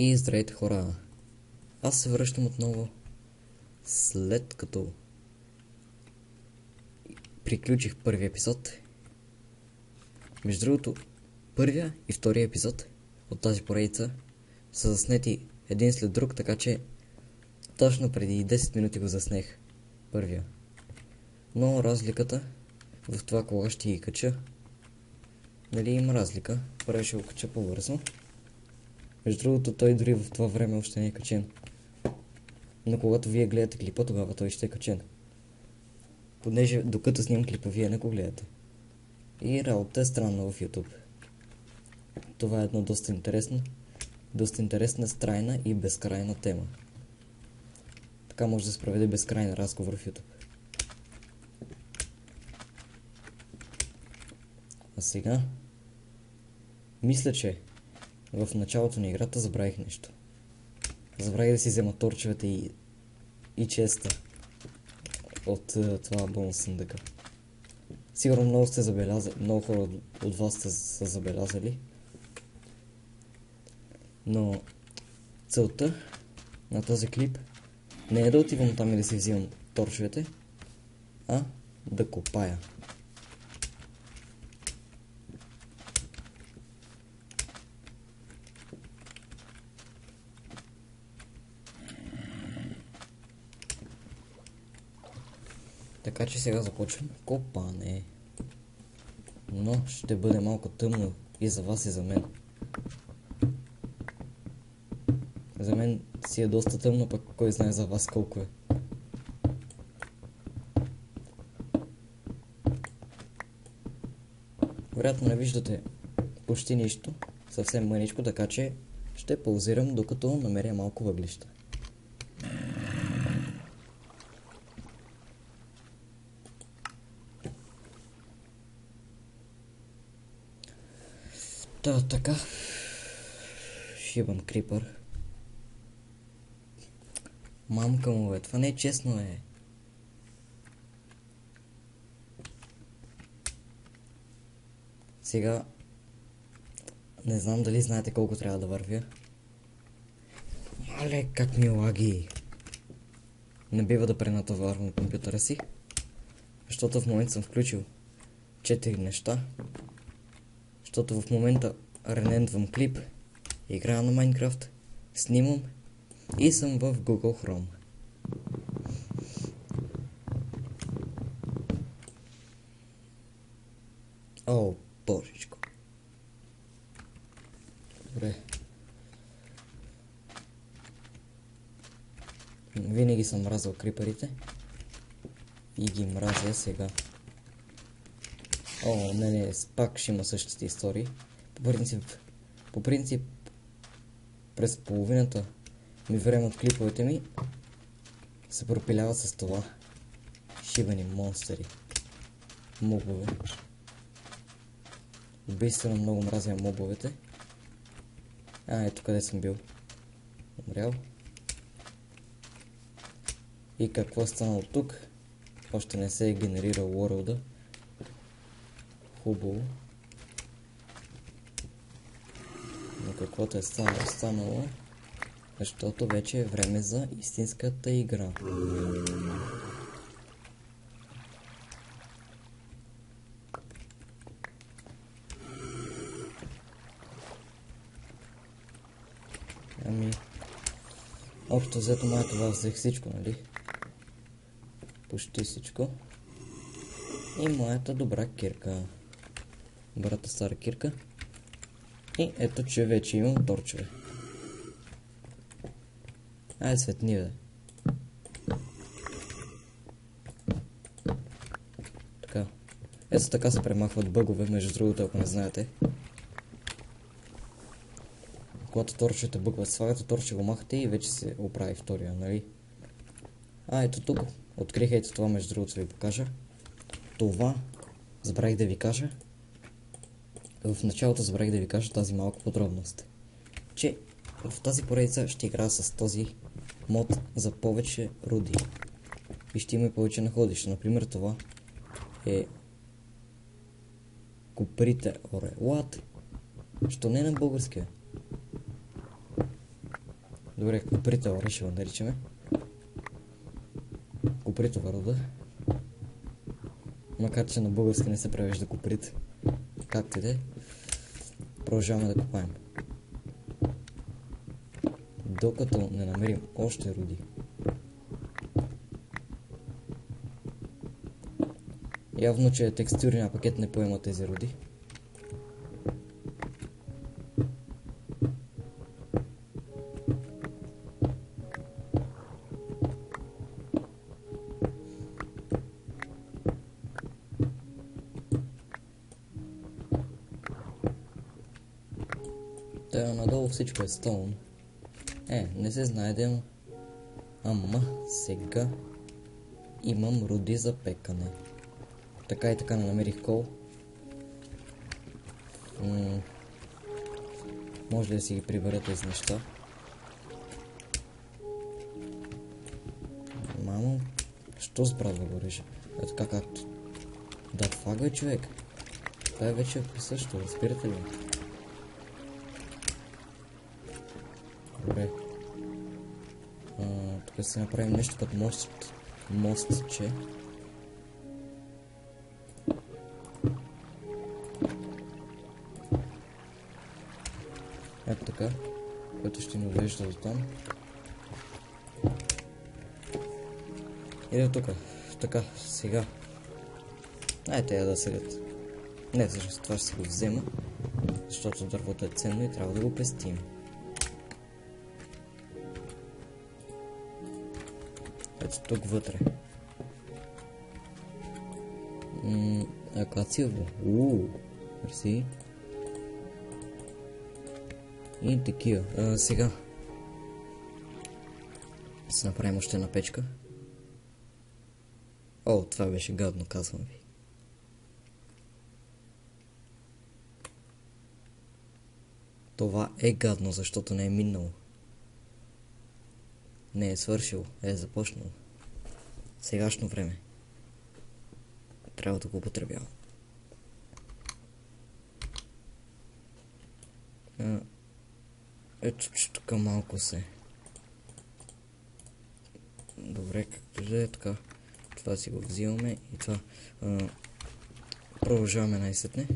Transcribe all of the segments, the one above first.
И здравейте хора! Аз се връщам отново, след като приключих първи епизод. Между другото, първия и втория епизод от тази поредица са заснети един след друг, така че точно преди 10 минути го заснех първия. Но разликата в това кога ще ги кача, нали има разлика, първия ще го кача по-бързо. Между другото, той дори в това време още не е качен. Но когато вие гледате клипа, тогава той ще е качен. Понеже докато снимам клипа, вие не го гледате. И работа е странна в YouTube. Това е едно доста интересна, страйна и безкрайна тема. Така може да се проведе безкрайен разговор в YouTube. А сега мисля, че в началото на играта забравих нещо. Забравих да си взема торчовете и честа от това бонус съндъка. Сигурно много хора от вас са забелязали. Но целта на този клип не е да отивам там и да си взимам торчовете, а да копая. Така че сега започвам копане. Но ще бъде малко тъмно и за вас и за мен. За мен си е доста тъмно, пък кой знае за вас колко е. Вероятно не виждате почти нищо, съвсем мъничко, така че ще паузирам докато намеря малко въглища. Така. Шибан крипър. Мамка му бе, това не е честно е. Сега не знам дали знаете колко трябва да вървя. Але как ми лаги. Не бива да пренатоварвам компютъра си, защото в момента съм включил 4 неща. Защото в момента рендвам клип, играя на Майнкрафт, снимам и съм в Google Chrome. О, божичко. Добре. Винаги съм мразил крипърите. И ги мразя сега. О, не, пак ще има същите истории. По принцип, през половината ми време от клиповете ми се пропиляват с това. Шибани монстери. Мобове. Убийствено много мразя мобовете. Ето къде съм бил. Умрял. И какво е станало тук? Още не се е генерирал world-а. Хубаво. Но каквото е станало, защото вече е време за истинската игра. Общо взето това взех всичко, нали? Почти всичко. И моята добра кирка. Добрата стара кирка. И ето, че вече имам торчове. Светни бе. Така. Ето така се премахват бъгове, между другото, ако не знаете. Когато торчовете бъгват, слагате торче, го махате и вече се оправи втория, нали? Ето тук. Открих ето това, между другото, ви покажа. Това забравих да ви кажа. В началото забравих да ви кажа тази малка подробност. Че в тази поредица ще играя с този мод за повече руди. И ще има и повече находища. Например, това е Куприте Оре. What? Що не е на българския? Добре, купритова ще го наричаме. Купритова рода. Макар че на български не се превежда куприт. Както и да е. Продължаваме да копаем. Докато не намерим още руди. Явно, че текстурния пакет не поема тези руди. Та надолу всичко е стоун. Не се знае да има. Ама сега имам руди за пекане. Така и така не намерих кол. Може ли да си ги прибера тези неща? Мамо, що справа го реже? Е така както. Да фага човек. Това е вече присъщо, разбирате ли? Добре. Тук си направим нещо като мостче. Ето така, което ще ни увежда до там. И до тук. Така, сега. Айде я да седят. Не, всъщност това ще си го взема, защото дървото е ценно и трябва да го пестим. Ето тук вътре. Акациево. Мерси. И такива. Сега ще направим още една печка. О, това беше гадно, казвам ви. Това е гадно, защото не е минало. Не е свършило, е започнало. Сегашно време. Трябва да го употребявам. Ето, че тук малко се. Добре, както да е така. Това си го взимаме и това. Продължаваме най-сетне.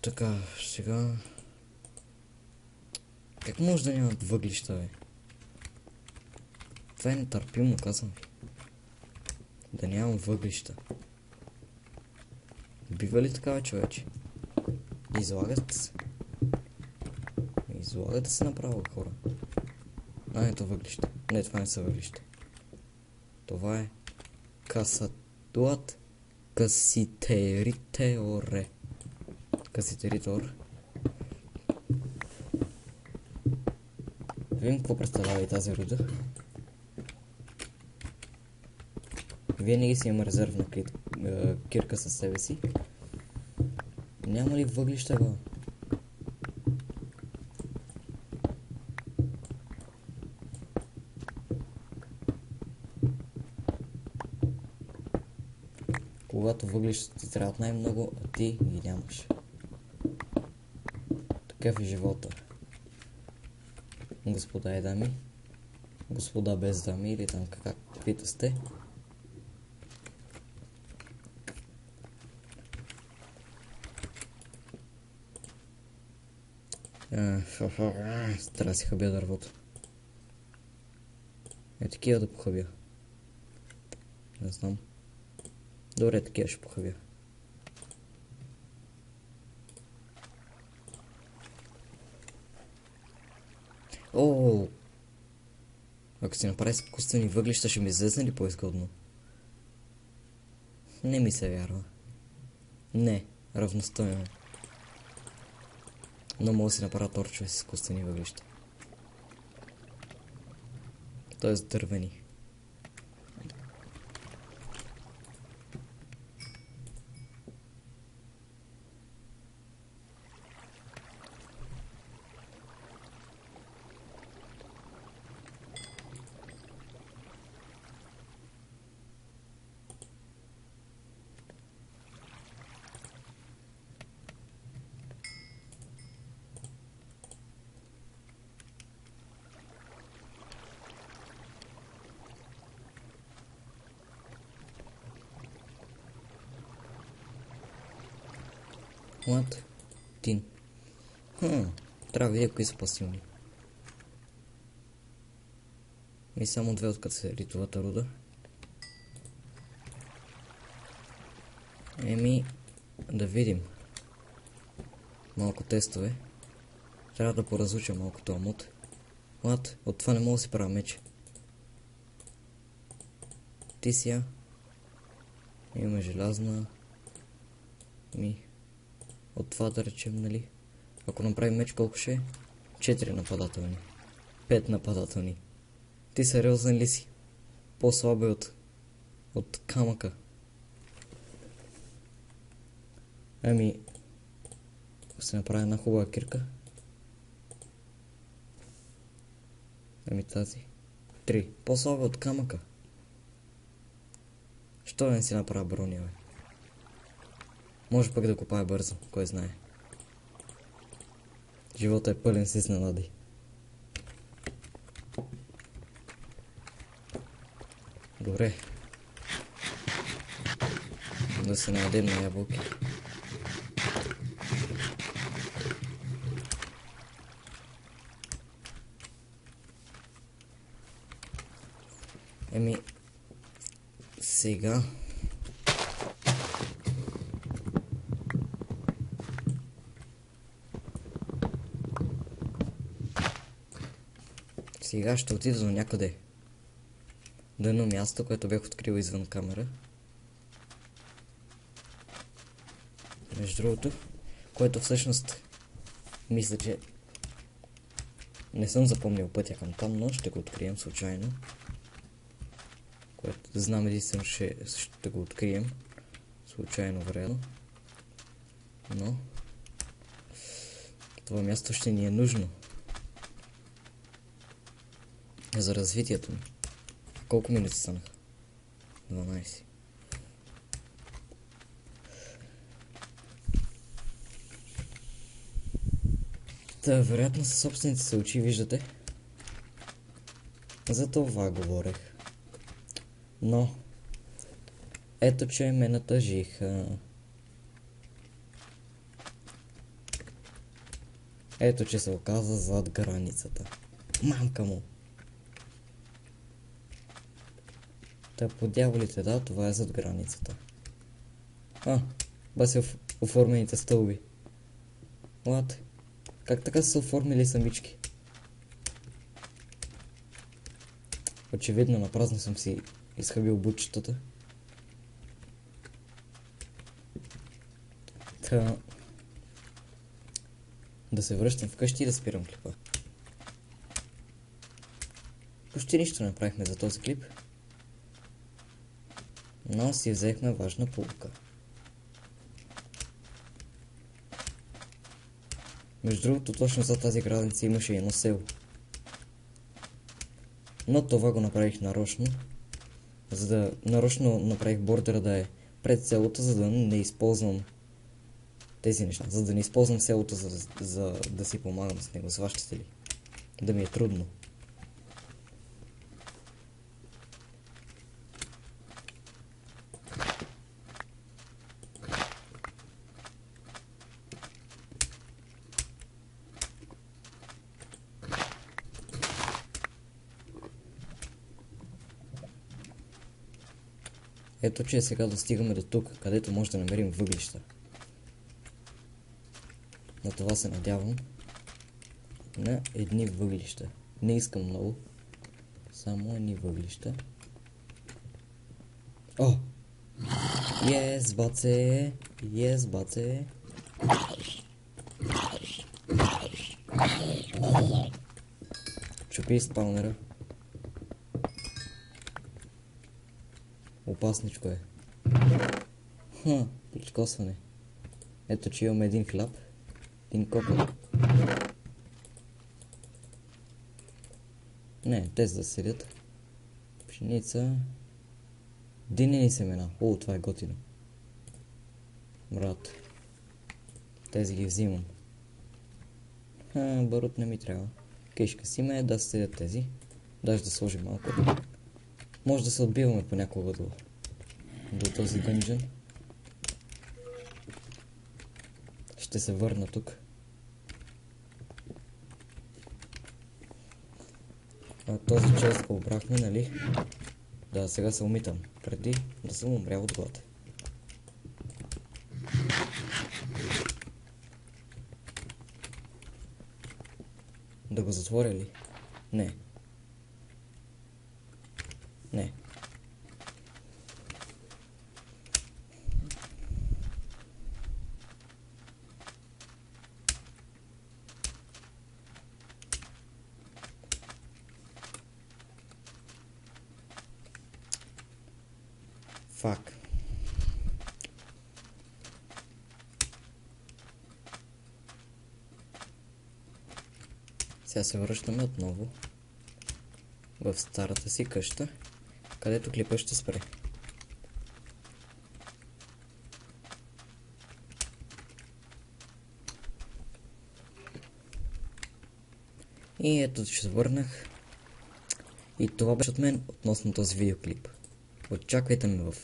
Така, сега. Как може да нямат въглища, бе? Това е нетърпимо, казвам ви. Да нямам въглища. Бива ли такава, човече? Излагате се. Излагате се направо, хора. Ето въглища. Не, това не са въглища. Това е касатуат каситеритеоре. Каситеритор. Видим какво представлява и тази руда. Винаги си има резервна кирка със себе си. Няма ли въглища, бе? Когато въглищата ти трябват най-много, а ти ги нямаш. Такъв е живота. Господа и дами. Господа без дами или там каквито сте. Трябва да си хъбя дървото. Такива да похъбя. Не знам. Добре, такива ще похъбя. Ако си направи изкуствени въглища, ще ми излезне ли по-изгодно? Не ми се вярва. Не, равностойно. Но мога да си направя торчове с изкуствени въглища. Тоест дървени. What? Тин. Трябва да видя кои са по-силни. И само две откъде се ритовата руда. Еми, да видим. Малко тестове. Трябва да поразуча малко този мод. What? От това не мога да си правя меч. Ти си я. Имаме желязна. От това да речем, нали? Ако направим меч, колко ще е? 4 нападателни. 5 нападателни. Ти сериозен ли си? По-слабо е от камъка. Ами, ако се направи една хубава кирка. Ами тази. 3. По-слабо от камъка. Що да не си направя броня, бе? Може пък да копая бързо, кой знае. Живота е пълен с изненади. Добре. Да се наядем на ябълки. Еми, сега ще отида до някъде. До едно място, което бях открил извън камера. Между другото, което всъщност мисля, че не съм запомнил пътя към там, но ще го открием случайно. Което знам единствено, ще го открием. Случайно вероятно. Но това място ще ни е нужно. За развитието ми. Колко минути станаха? 12. Та, вероятно със собствените се очи виждате. За това говорех. Но ето, че ме натъжиха. Ето, че се оказа зад границата. Мамка му! Та по дяволите, да, това е зад границата. Баси оформените стълби. What? Как така са оформили самички? Очевидно на празно съм си изхъбил бутчетата. Та... Да се връщам вкъщи и да спирам клипа. Почти нищо не правихме за този клип. Но си взехме важна поука. Между другото, точно за тази граница имаше едно село. Но това го направих нарочно. Нарочно направих бордера да е пред селото, за да не използвам тези неща. За да не използвам селото, за да си помагам с него. Сващате ли? Да ми е трудно. Ето, че сега достигаме до тук, където може да намерим въглища. На това се надявам. На едни въглища. Не искам много. Само едни въглища. О! Yes, баце! Yes, баце! Чупи спаунера. Опасничко е. Причкосване. Ето, че имаме един хляб. Един копър. Не, тези да седят. Пшеница. Динени семена. О, това е готино. Брат. Тези ги взимам. Барут не ми трябва. Кишка си ме да седят тези. Даже да сложим малко. Може да се отбиваме понякога до този дънжен. ще се върна тук. Този чест го обрахме, нали? Да, сега се умитам, преди да съм умрял от глад. Да го затворя ли? Не. Не. Фак. Сега се връщаме отново в старата си къща, където клипът ще спре. И ето, че се върнах. И това беше от мен относно този видеоклип. Очаквайте ме в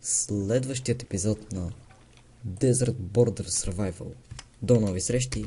следващият епизод на Desert Border Survival. До нови срещи!